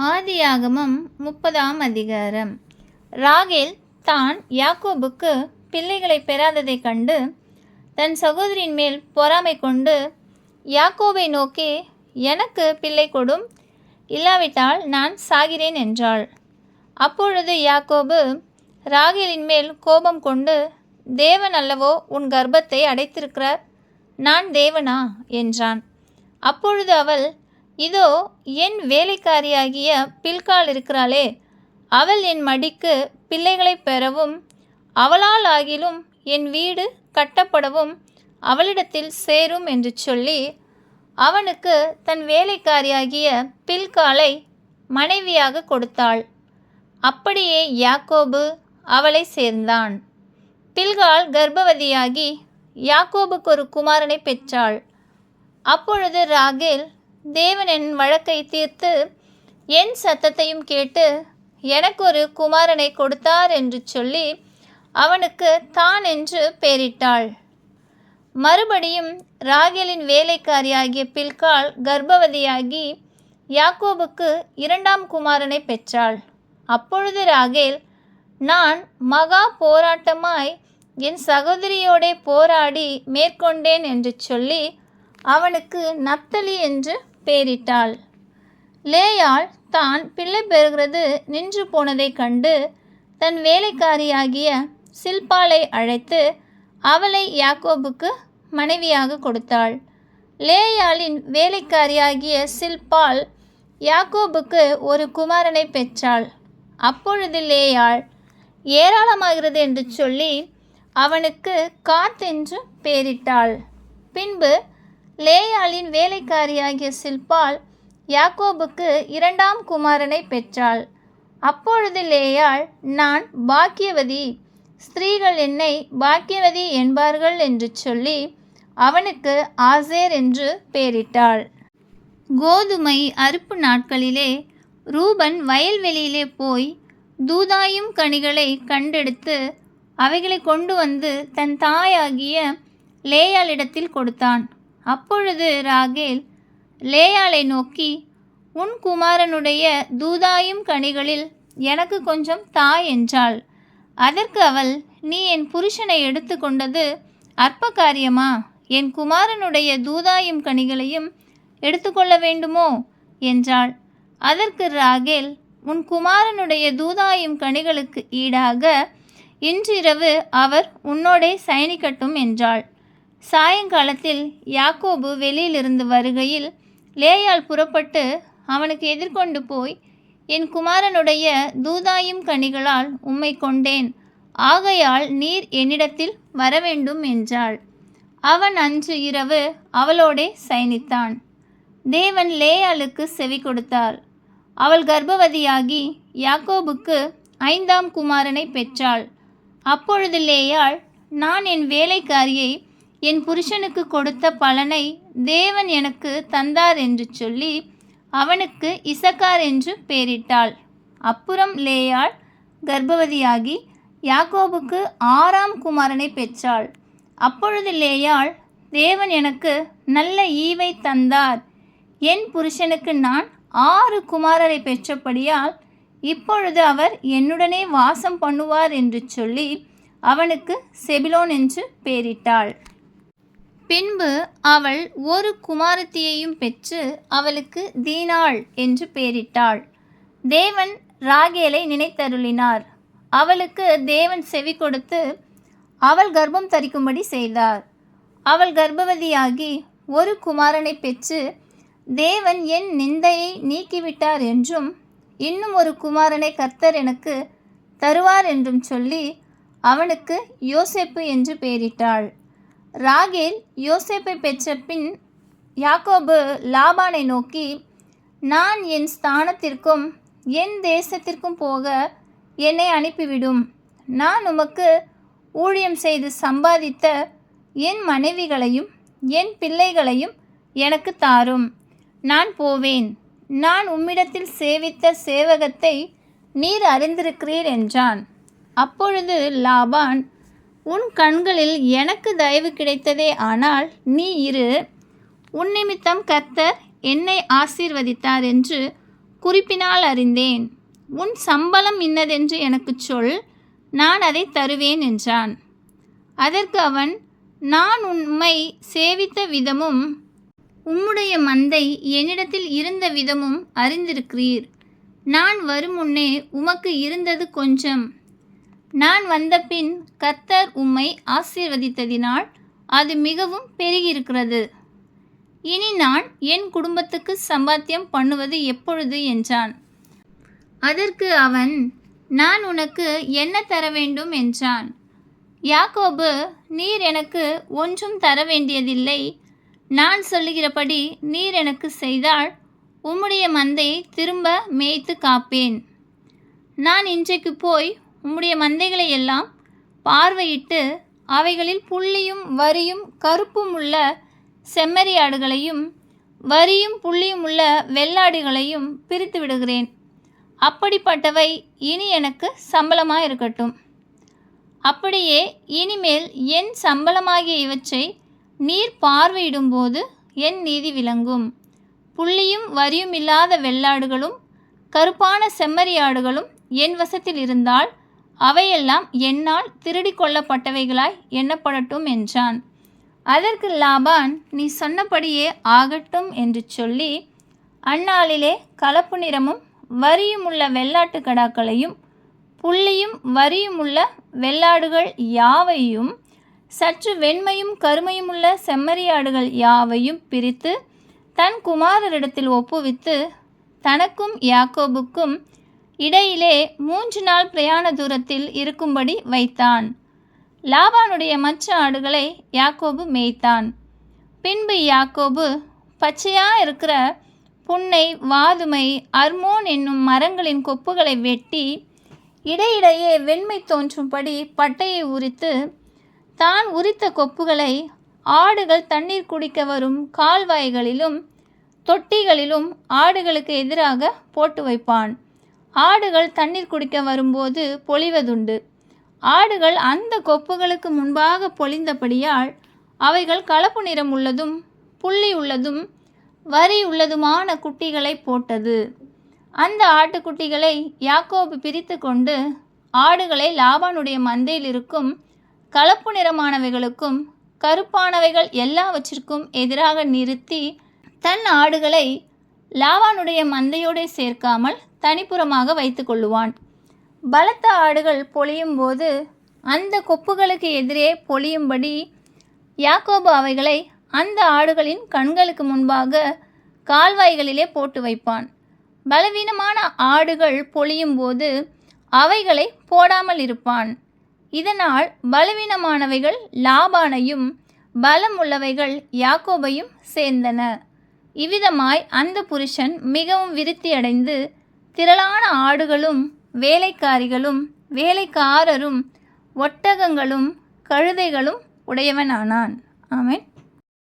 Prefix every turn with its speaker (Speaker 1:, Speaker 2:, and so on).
Speaker 1: ஆதியாகமம் 30ஆம் அதிகாரம். ராகேல் தான் யாக்கோபுக்கு பிள்ளைகளை பெறாததைக் கண்டு தன் சகோதரியின் மேல் பொறாமை கொண்டு யாக்கோபை நோக்கி, எனக்கு பிள்ளை கொடும், இல்லாவிட்டால் நான் சாகிறேன் என்றாள். அப்பொழுது யாக்கோபு ராகேலின் மேல் கோபம் கொண்டு, தேவன் அல்லவோ உன் கர்ப்பத்தை அடைத்திருக்கிறார், நான் தேவனா என்றான். அப்பொழுது அவள், இதோ என் வேலைக்காரியாகிய பில்காள் இருக்கிறாளே, அவள் என் மடிக்கு பிள்ளைகளை பெறவும் அவளால் ஆகிலும் என் வீடு கட்டப்படவும் அவளிடத்தில் சேரும் என்று சொல்லி அவனுக்கு தன் வேலைக்காரியாகிய பில்காளை மனைவியாக கொடுத்தாள். அப்படியே யாக்கோபு அவளை சேர்ந்தான். பில்காள் கர்ப்பவதியாகி யாக்கோபுக்கு ஒரு குமாரனை பெற்றாள். அப்பொழுது ராகேல், தேவன் என் வழக்கை தீர்த்து என் சத்தத்தையும் கேட்டு எனக்கு ஒரு குமாரனை கொடுத்தார் என்று சொல்லி அவனுக்கு தான் என்று பெயரிட்டாள். மறுபடியும் ராகேலின் வேலைக்காரியாகிய பில்காள் கர்ப்பவதியாகி யாக்கோபுக்கு 2ஆம் குமாரனை பெற்றாள். அப்பொழுது ராகேல், நான் மகா போராட்டமாய் என் சகோதரியோடே போராடி மேற்கொண்டேன் என்று சொல்லி அவனுக்கு நப்தலி என்று பெயரிட்டாள். லேயாள் தான் பிள்ளை பெறுகிறது நின்று போனதைக் கண்டு தன் வேலைக்காரியாகிய சில்பாளை அழைத்து அவளை யாக்கோபுக்கு மனைவியாக கொடுத்தாள். லேயாளின் வேலைக்காரியாகிய சில்பாள் யாக்கோபுக்கு ஒரு குமாரனை பெற்றாள். அப்பொழுது லேயாள் ஏராளமாகிறது என்று சொல்லி அவனுக்கு காத் என்று பெயரிட்டாள். பின்பு லேயாளின் வேலைக்காரியாகிய சில்பாள் யாக்கோபுக்கு 2ஆம் குமாரனை பெற்றாள். அப்பொழுது லேயாள், நான் பாக்கியவதி, ஸ்திரீகள் என்னை பாக்கியவதி என்பார்கள் என்று சொல்லி அவனுக்கு ஆசேர் என்று பெயரிட்டாள். கோதுமை அறுப்பு நாட்களிலே ரூபன் வயல்வெளியிலே போய் தூதாயும் கனிகளை கண்டெடுத்து அவைகளை கொண்டு வந்து தன் தாயாகிய லேயாளிடத்தில் கொடுத்தான். அப்பொழுது ராகேல் லேயாளை நோக்கி, உன் குமாரனுடைய தூதாயும் கனிகளில் எனக்கு கொஞ்சம் தா என்றாள். அதற்கு அவள், நீ என் புருஷனை எடுத்து கொண்டது அற்ப காரியமா? என் குமாரனுடைய தூதாயும் கனிகளையும் எடுத்துக்கொள்ள வேண்டுமோ என்றாள். அதற்கு ராகேல், உன் குமாரனுடைய தூதாயும் கனிகளுக்கு ஈடாக இன்றிரவு அவர் உன்னோடே சயனிக்கட்டும் என்றாள். சாயங்காலத்தில் யாக்கோபு வெளியிலிருந்து வருகையில் லேயாள் புறப்பட்டு அவனுக்கு எதிர்கொண்டு போய், என் குமாரனுடைய தூதாயும் கனிகளால் உம்மை கொண்டேன், ஆகையால் நீர் என்னிடத்தில் வரவேண்டும் என்றாள். அவன் அன்று இரவு அவளோடே சயனித்தான். தேவன் லேயாளுக்கு செவி கொடுத்தார். அவள் கர்ப்பவதியாகி யாக்கோபுக்கு 5ஆம் குமாரனை பெற்றாள். அப்பொழுது லேயாள், நான் என் வேலைக்காரியை என் புருஷனுக்கு கொடுத்த பலனை தேவன் எனக்கு தந்தார் என்று சொல்லி அவனுக்கு இசக்கார் என்று பெயரிட்டாள். அப்புறம் லேயாள் கர்ப்பவதியாகி யாக்கோபுக்கு 6ஆம் குமாரனை பெற்றாள். அப்பொழுது லேயாள், தேவன் எனக்கு நல்ல ஈவை தந்தார், என் புருஷனுக்கு நான் 6 குமாரரை பெற்றபடியால் இப்பொழுது அவர் என்னுடனே வாசம் பண்ணுவார் என்று சொல்லி அவனுக்கு செபிலோன் என்று பெயரிட்டாள். பின்பு அவள் ஒரு குமாரத்தியையும் பெற்று அவளுக்கு தீனாள் என்று பெயரிட்டாள். தேவன் ராகேலை நினைத்தருளினார். அவளுக்கு தேவன் செவி கொடுத்து அவள் கர்ப்பம் தரிக்கும்படி செய்தார். அவள் கர்ப்பவதியாகி ஒரு குமாரனை பெற்று, தேவன் என் நிந்தையை நீக்கிவிட்டார் என்றும் இன்னும் ஒரு குமாரனை கர்த்தர் எனக்கு தருவார் என்றும் சொல்லி அவனுக்கு யோசேப்பு என்று பெயரிட்டாள். ராகேல் யோசேப்பை பெற்ற பின் யாக்கோபு லாபானை நோக்கி, நான் என் ஸ்தானத்திற்கும் என் தேசத்திற்கும் போக என்னை அனுப்பிவிடும். நான் உமக்கு ஊழியம் செய்து சம்பாதித்த என் மனைவிகளையும் என் பிள்ளைகளையும் எனக்கு தாரும். நான் போவேன். நான் உம்மிடத்தில் சேவித்த சேவகத்தை நீர் அறிந்திருக்கிறீர் என்றான். அப்பொழுது லாபான், உன் கண்களில் எனக்கு தயவு கிடைத்ததே, ஆனால் நீ இரு, உன் நிமித்தம் கர்த்தர் என்னை ஆசீர்வதித்தார் என்று குறிப்பினால் அறிந்தேன். உன் சம்பளம் இன்னதென்று எனக்குச் சொல், நான் அதை தருவேன் என்றான். அதற்கு அவன், நான் உம்மை சேவித்த விதமும் உம்முடைய மந்தை என்னிடத்தில் இருந்த விதமும் அறிந்திருக்கிறீர். நான் வருமுன்னே உமக்கு இருந்தது கொஞ்சம். நான் வந்தபின் கர்த்தர் உம்மை ஆசீர்வதித்ததினால் அது மிகவும் பெருகியிருக்கிறது. இனி நான் என் குடும்பத்துக்கு சம்பாத்தியம் பண்ணுவது எப்பொழுது என்றான். அதற்கு அவன், நான் உனக்கு என்ன தர வேண்டும் என்றான். யாக்கோபு, நீர் எனக்கு ஒன்றும் தர வேண்டியதில்லை. நான் சொல்லுகிறபடி நீர் எனக்கு செய்தால் உம்முடைய மந்தையை திரும்ப மேய்த்து காப்பேன். நான் இன்றைக்கு போய் உம்முடைய மந்தைகளை எல்லாம் பார்வையிட்டு அவைகளில் புள்ளியும் வரியும் கருப்பும் உள்ள செம்மறியாடுகளையும் வரியும் புள்ளியும் உள்ள வெள்ளாடுகளையும் பிரித்து விடுகிறேன். அப்படிப்பட்டவை இனி எனக்கு சம்பளமாக இருக்கட்டும். அப்படியே இனிமேல் என் சம்பளமாகிய இவற்றை நீர் பார்வையிடும்போது என் நீதி விளங்கும். புள்ளியும் வரியும் இல்லாத வெள்ளாடுகளும் கருப்பான செம்மறியாடுகளும் என் வசத்தில் இருந்தால் அவையெல்லாம் என்னால் திருடி கொள்ளப்பட்டவைகளாய் எண்ணப்படட்டும் என்றான். அதற்கு லாபான், நீ சொன்னபடியே ஆகட்டும் என்று சொல்லி அந்நாளிலே கலப்பு நிறமும் வரியுமுள்ள வெள்ளாட்டு கடாக்களையும் புள்ளியும் வரியுமுள்ள வெள்ளாடுகள் யாவையும் சற்று வெண்மையும் கருமையுமுள்ள செம்மறியாடுகள் யாவையும் பிரித்து தன் குமாரரிடத்தில் ஒப்புவித்து தனக்கும் யாக்கோபுக்கும் இடையிலே 3 நாள் பிரயாண தூரத்தில் இருக்கும்படி வைத்தான். லாபானுடைய மற்ற ஆடுகளை யாக்கோபு மேய்த்தான். பின்பு யாக்கோபு பச்சையாயிருக்கிற புன்னை, வாதுமை, அர்மோன் என்னும் மரங்களின் கொப்புகளை வெட்டி இடையிடையே வெண்மை தோன்றும்படி பட்டையை உரித்து தான் உரித்த கொப்புகளை ஆடுகள் தண்ணீர் குடிக்க வரும் கால்வாய்களிலும் தொட்டிகளிலும் ஆடுகளுக்கு எதிராக போட்டு வைப்பான். ஆடுகள் தண்ணீர் குடிக்க வரும்போது பொழிவதுண்டு. ஆடுகள் அந்த கொப்புகளுக்கு முன்பாக பொழிந்தபடியால் அவைகள் கலப்பு நிறம் உள்ளதும் புள்ளி உள்ளதும் வரி உள்ளதுமான குட்டிகளை போட்டது. அந்த ஆட்டுக்குட்டிகளை யாக்கோபு பிரித்து கொண்டு ஆடுகளை லாபானுடைய மந்தையில் இருக்கும் கலப்பு நிறமானவைகளுக்கும் கருப்பானவைகள் எல்லாவற்றிற்கும் எதிராக நிறுத்தி தன் ஆடுகளை லாபானுடைய மந்தையோடு சேர்க்காமல் தனிப்புறமாக வைத்து கொள்ளுவான். பலத்த ஆடுகள் பொழியும் போது அந்த கொப்புகளுக்கு எதிரே பொழியும்படி யாக்கோபு அவைகளை அந்த ஆடுகளின் கண்களுக்கு முன்பாக கால்வாய்களிலே போட்டு வைப்பான். பலவீனமான ஆடுகள் பொழியும் போது அவைகளை போடாமல் இருப்பான். இதனால் பலவீனமானவைகள் லாபானையும் பலம் உள்ளவைகள் யாக்கோபையும் சேர்ந்தன. இவ்விதமாய் அந்த புருஷன் மிகவும் விருத்தியடைந்து திரளான ஆடுகளும் வேலைக்காரிகளும் வேலைக்காரரும் ஒட்டகங்களும் கழுதைகளும் உடையவனானான். ஆமென்.